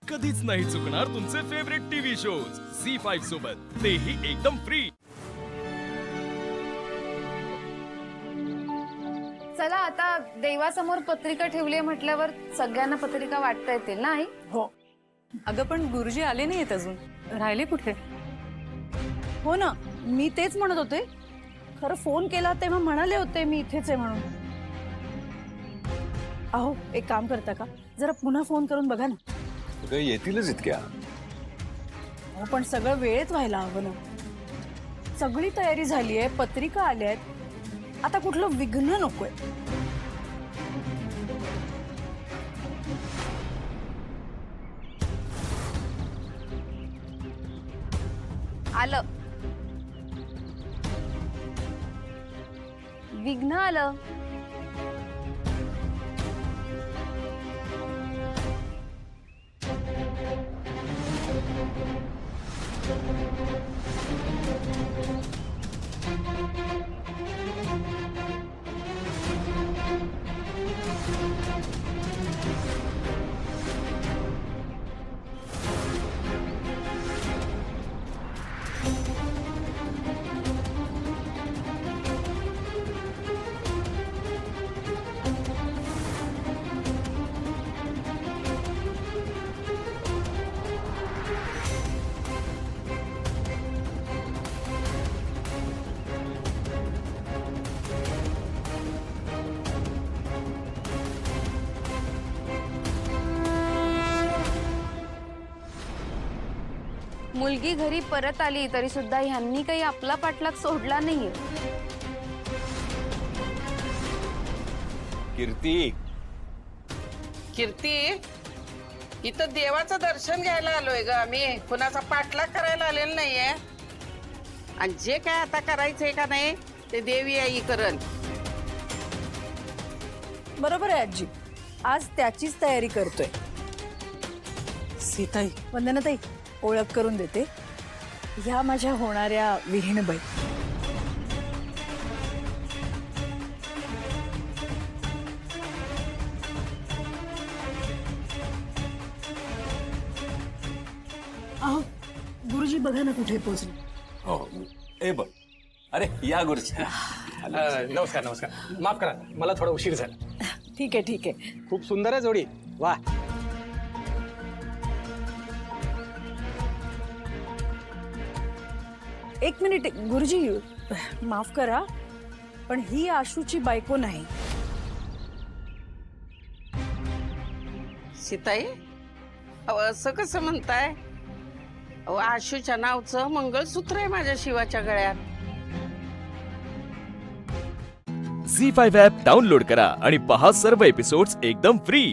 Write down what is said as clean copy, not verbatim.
कधीच नाही चुकणार तुमचे फेवरेट टीव्ही शोज झी5 सोबत, तेही एकदम फ्री। चला आता देवासमोर पत्रिका ठेवली म्हटल्यावर सगळ्यांना पत्रिका वाटता येतील ना आई? हो अगं पण गुरुजी आले नाहीत अजून, राहिले कुठे? हो ना, मी तेच म्हणत होते। खरं फोन केला तेव्हा म्हणाले होते मी इथेच आहे म्हणून। अहो एक काम करता का, जरा पुन्हा फोन करून बघा ना। अगं येतीलच इतक्या। अहो पण सगळं वेळेत व्हायला हवं ना। सगळी तयारी झाली आहे, पत्रिका आल्या आहेत, आता कुठलं विघ्न नकोय। आलं विघ्न आलं। मुलगी घरी परत आली तरी सुद्धा ह्यांनी काही आपला पाठलाग सोडला नाहीये। कीर्ती, कीर्ती, इथं देवाचं दर्शन घ्यायला आलोय ग आम्ही, कुणाचा पाठलाग करायला आलेला नाहीये। आणि जे काय आता करायचंय का नाही ते देवी आई करन। बरोबर आहे आजी, आज त्याचीच तयारी करतोय। सीताई, वंदनाताई, ओळख करून देते, ह्या माझ्या होणाऱ्या विहीणबाई। अहो गुरुजी बघा ना कुठे पोहोचले। हो ए बघ, अरे या गुरुजी। नमस्कार नमस्कार, माफ करा मला थोडा उशीर झाला। ठीक आहे। खूप सुंदर आहे जोडी, वा। एक मिनिट गुरुजी, माफ करा पण ही आशूची बायको नाही। सीताई, अहो असं कसं म्हणताय? अहो आशूच्या नावचं मंगळसूत्र आहे माझ्या शिवाच्या गळ्यात। झी5 ॲप डाउनलोड करा आणि पहा सर्व एपिसोड्स एकदम फ्री।